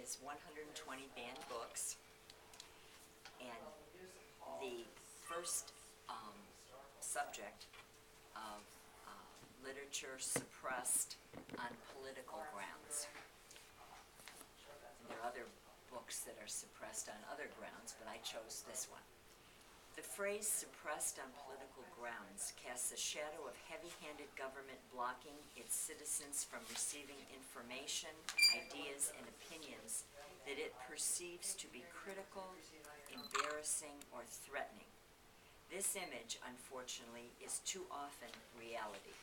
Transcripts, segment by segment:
is 120 banned books, and the first subject of literature suppressed on political grounds. And there are other books that are suppressed on other grounds, but I chose this one. The phrase suppressed on political grounds casts a shadow of heavy-handed government blocking its citizens from receiving information, ideas, and opinions that it perceives to be critical, embarrassing, or threatening. This image, unfortunately, is too often reality.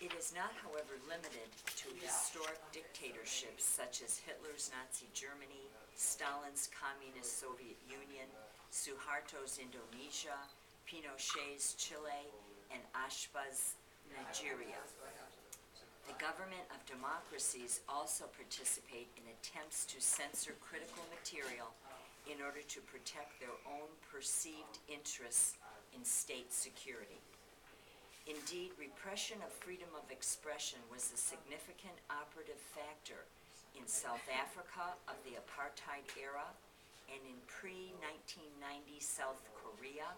It is not, however, limited to historic dictatorships such as Hitler's Nazi Germany, Stalin's Communist Soviet Union, Suharto's Indonesia, Pinochet's Chile, and Ashba's Nigeria. The government of democracies also participate in attempts to censor critical material in order to protect their own perceived interests in state security. Indeed, repression of freedom of expression was a significant operative factor in South Africa of the apartheid era, and in pre-1990 South Korea,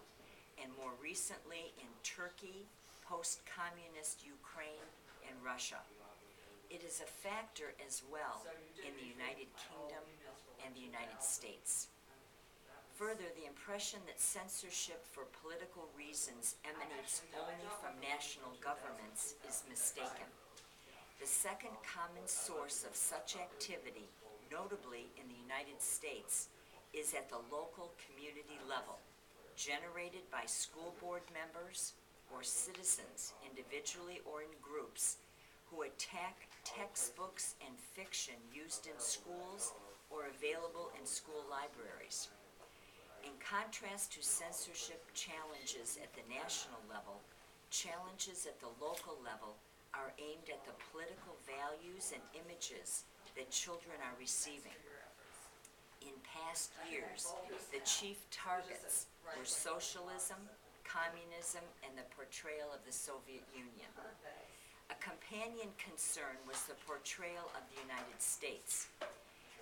and more recently in Turkey, post-communist Ukraine, and Russia. It is a factor as well in the United Kingdom and the United States. Further, the impression that censorship for political reasons emanates only from national governments is mistaken. The second common source of such activity, notably in the United States, is at the local community level, generated by school board members or citizens, individually or in groups, who attack textbooks and fiction used in schools or available in school libraries. In contrast to censorship challenges at the national level, challenges at the local level are aimed at the political values and images that children are receiving. In past years, the chief targets were socialism, communism, and the portrayal of the Soviet Union. A companion concern was the portrayal of the United States.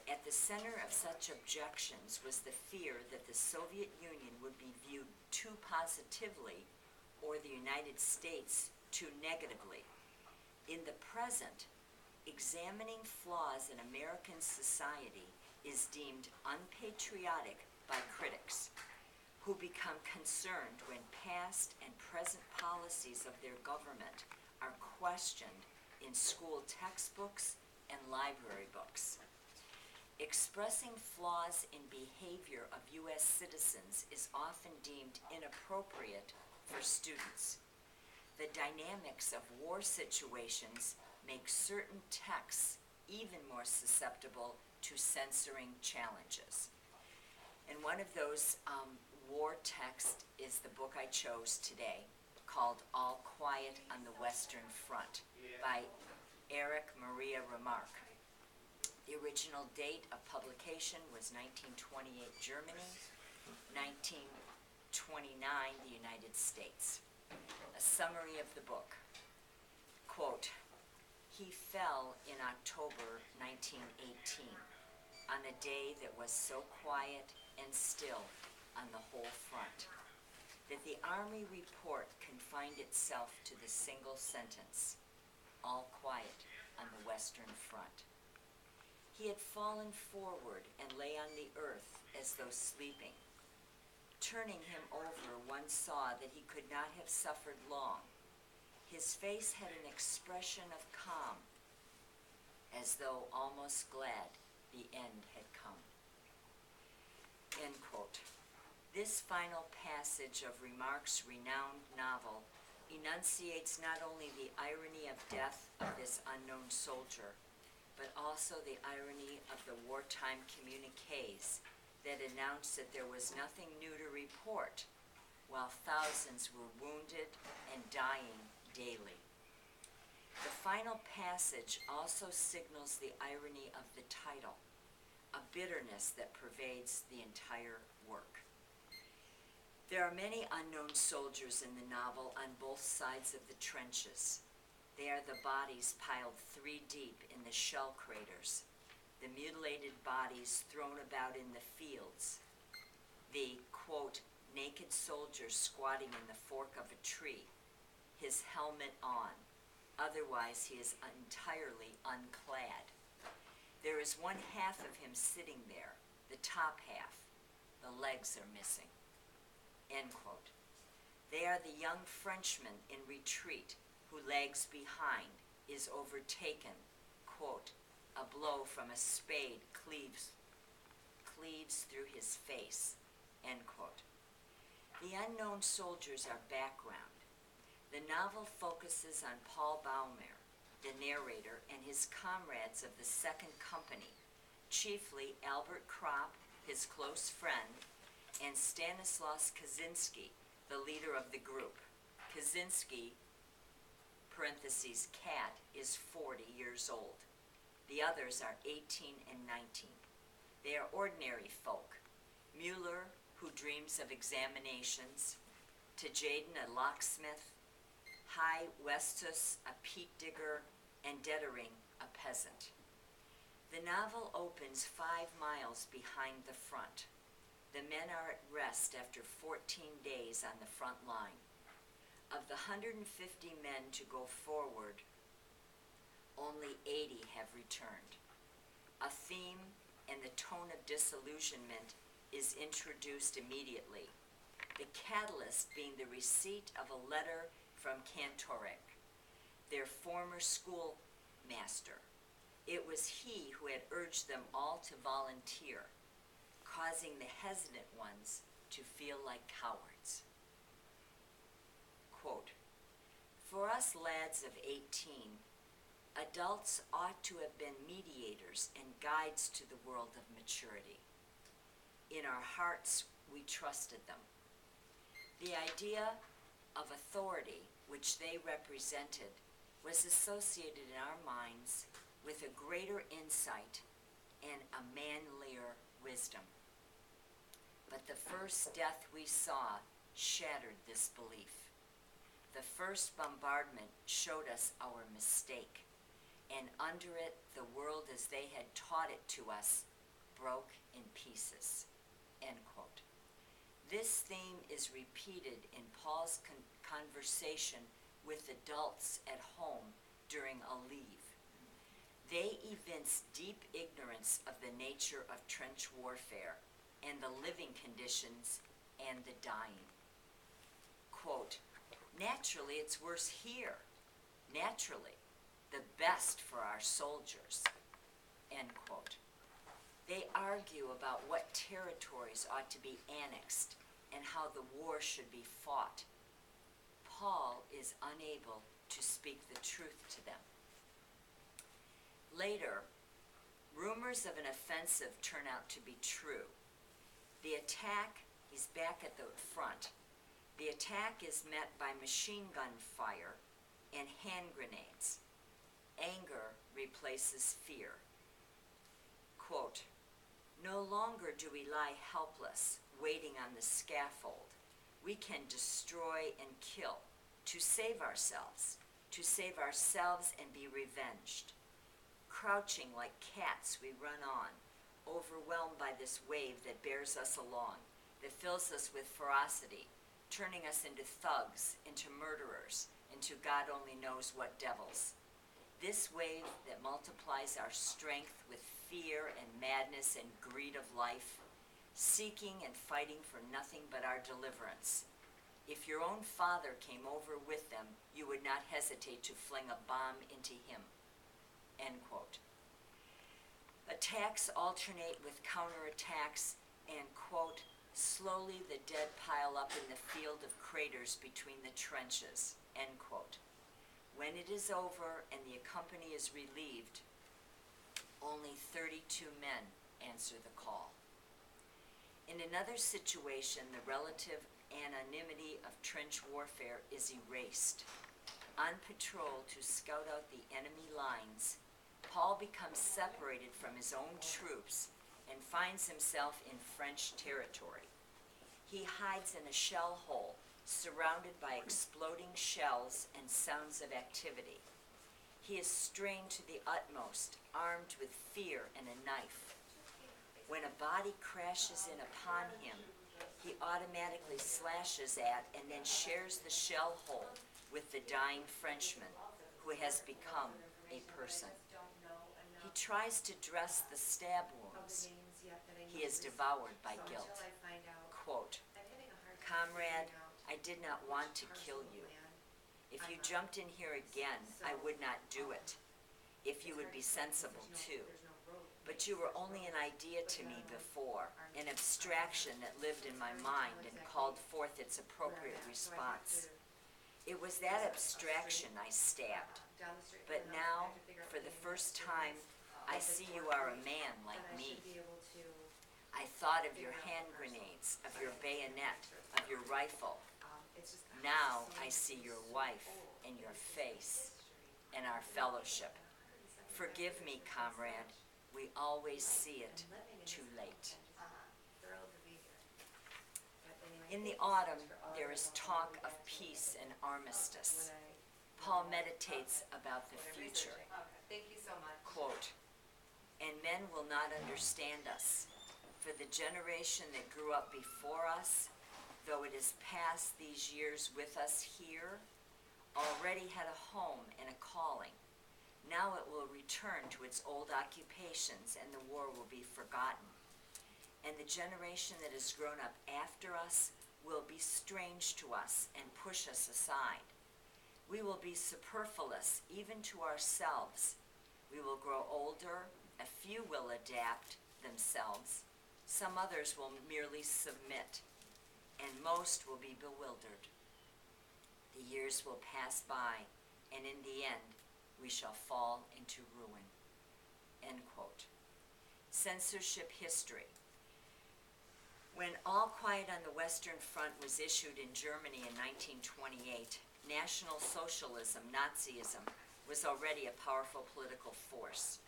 At the center of such objections was the fear that the Soviet Union would be viewed too positively or the United States too negatively. In the present, examining flaws in American society is deemed unpatriotic by critics, who become concerned when past and present policies of their government are questioned in school textbooks and library books. Expressing flaws in behavior of U.S. citizens is often deemed inappropriate for students. The dynamics of war situations make certain texts even more susceptible to censoring challenges. And one of those war texts is the book I chose today, called All Quiet on the Western Front by Erich Maria Remarque. The original date of publication was 1928 Germany, 1929 the United States. A summary of the book. Quote, "He fell in October 1918 on a day that was so quiet and still on the whole front that the Army report confined itself to the single sentence, all quiet on the Western Front. He had fallen forward and lay on the earth as though sleeping. Turning him over, one saw that he could not have suffered long. His face had an expression of calm, as though almost glad the end had come." End quote. This final passage of Remarque's renowned novel enunciates not only the irony of death of this unknown soldier, but also the irony of the wartime communiques that announced that there was nothing new to report, while thousands were wounded and dying daily. The final passage also signals the irony of the title, a bitterness that pervades the entire work. There are many unknown soldiers in the novel on both sides of the trenches. They are the bodies piled 3 deep in the shell craters, the mutilated bodies thrown about in the fields, the, quote, naked soldier squatting in the fork of a tree, his helmet on. Otherwise, he is entirely unclad. There is one half of him sitting there, the top half. The legs are missing. End quote. They are the young Frenchman in retreat who lags behind, is overtaken, quote, a blow from a spade cleaves through his face, end quote. The unknown soldiers are background. The novel focuses on Paul Baumer, the narrator, and his comrades of the Second Company, chiefly Albert Kropp, his close friend, and Stanislaus Kaczynski, the leader of the group. Kaczynski, parentheses, Cat, is 40 years old. The others are 18 and 19. They are ordinary folk. Mueller, who dreams of examinations, to Jaden, a locksmith, High Westus, a peat digger, and Dettering, a peasant. The novel opens 5 miles behind the front. The men are at rest after 14 days on the front line. Of the 150 men to go forward, only 80 have returned. A theme and the tone of disillusionment is introduced immediately, the catalyst being the receipt of a letter from Kantorek, their former schoolmaster. It was he who had urged them all to volunteer, causing the hesitant ones to feel like cowards. Quote, for us lads of 18, adults ought to have been mediators and guides to the world of maturity. In our hearts, we trusted them. The idea of authority, which they represented, was associated in our minds with a greater insight and a manlier wisdom. But the first death we saw shattered this belief. The first bombardment showed us our mistake, and under it, the world as they had taught it to us broke in pieces. End quote. This theme is repeated in Paul's conversation with adults at home during a leave. They evince deep ignorance of the nature of trench warfare and the living conditions and the dying. Quote, naturally, it's worse here. Naturally, the best for our soldiers. End quote. They argue about what territories ought to be annexed and how the war should be fought. Paul is unable to speak the truth to them. Later, rumors of an offensive turn out to be true. The attack, he's back at the front. The attack is met by machine gun fire and hand grenades. Anger replaces fear. Quote, no longer do we lie helpless, waiting on the scaffold. We can destroy and kill to save ourselves and be revenged. Crouching like cats, we run on, overwhelmed by this wave that bears us along, that fills us with ferocity, turning us into thugs, into murderers, into God only knows what devils. This wave that multiplies our strength with fear and madness and greed of life, seeking and fighting for nothing but our deliverance. If your own father came over with them, you would not hesitate to fling a bomb into him. End quote. Attacks alternate with counterattacks and, quote, slowly the dead pile up in the field of craters between the trenches, end quote. When it is over and the company is relieved, only 32 men answer the call. In another situation, the relative anonymity of trench warfare is erased. On patrol to scout out the enemy lines, Paul becomes separated from his own troops and finds himself in French territory. He hides in a shell hole, surrounded by exploding shells and sounds of activity. He is strained to the utmost, armed with fear and a knife. When a body crashes in upon him, he automatically slashes at and then shares the shell hole with the dying Frenchman who has become a person. He tries to dress the stab wounds. He is devoured by guilt. Quote, "Comrade, I did not want to kill you. If you jumped in here again, I would not do it. If you would be sensible too. But you were only an idea to me before, an abstraction that lived in my mind and called forth its appropriate response. It was that abstraction I stabbed. But now, for the first time, I see you are a man like me. I thought of your hand grenades, of your bayonet, of your rifle. Now I see your wife and your face and our fellowship. Forgive me, comrade. We always see it too late." In the autumn, there is talk of peace and armistice. Paul meditates about the future. Quote, "And men will not understand us, for the generation that grew up before us, though it has passed these years with us here, already had a home and a calling. Now it will return to its old occupations, and the war will be forgotten. And the generation that has grown up after us will be strange to us and push us aside. We will be superfluous even to ourselves. We will grow older, a few will adapt themselves, some others will merely submit, and most will be bewildered. The years will pass by, and in the end, we shall fall into ruin." End quote. Censorship history. When All Quiet on the Western Front was issued in Germany in 1928, National Socialism, Nazism, was already a powerful political force.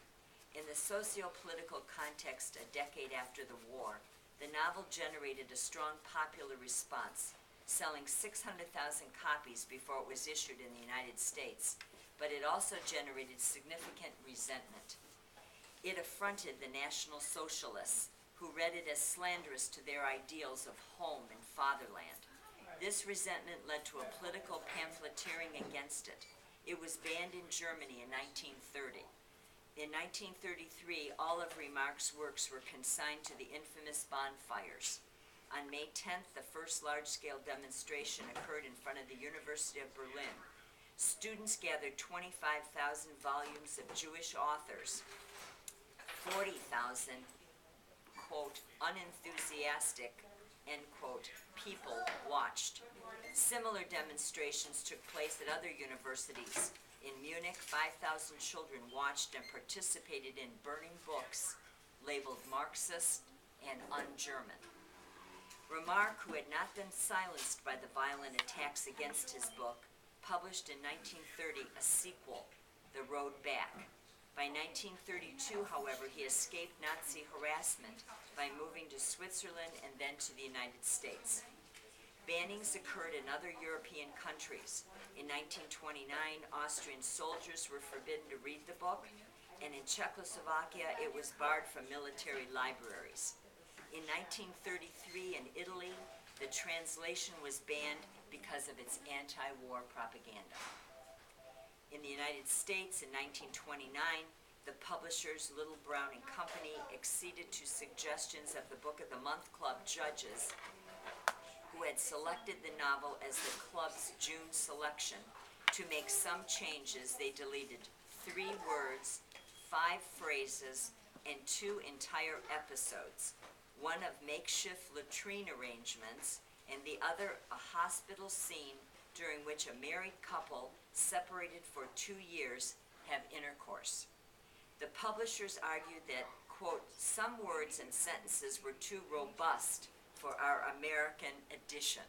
In the socio-political context a decade after the war, the novel generated a strong popular response, selling 600,000 copies before it was issued in the United States, but it also generated significant resentment. It affronted the National Socialists, who read it as slanderous to their ideals of home and fatherland. This resentment led to a political pamphleteering against it. It was banned in Germany in 1930. In 1933, all of Remarque's works were consigned to the infamous bonfires. On May 10th, the first large-scale demonstration occurred in front of the University of Berlin. Students gathered 25,000 volumes of Jewish authors. 40,000, quote, unenthusiastic, end quote, people watched. Similar demonstrations took place at other universities. In Munich, 5,000 children watched and participated in burning books labeled Marxist and un-German. Remarque, who had not been silenced by the violent attacks against his book, published in 1930 a sequel, The Road Back. By 1932, however, he escaped Nazi harassment by moving to Switzerland and then to the United States. Bannings occurred in other European countries. In 1929, Austrian soldiers were forbidden to read the book, and in Czechoslovakia, it was barred from military libraries. In 1933, in Italy, the translation was banned because of its anti-war propaganda. In the United States, in 1929, the publishers Little Brown and Company acceded to suggestions of the Book of the Month Club judges, who had selected the novel as the club's June selection. To make some changes, they deleted 3 words, 5 phrases, and 2 entire episodes, one of makeshift latrine arrangements, and the other a hospital scene during which a married couple separated for 2 years have intercourse. The publishers argued that, quote, some words and sentences were too robust for our American edition.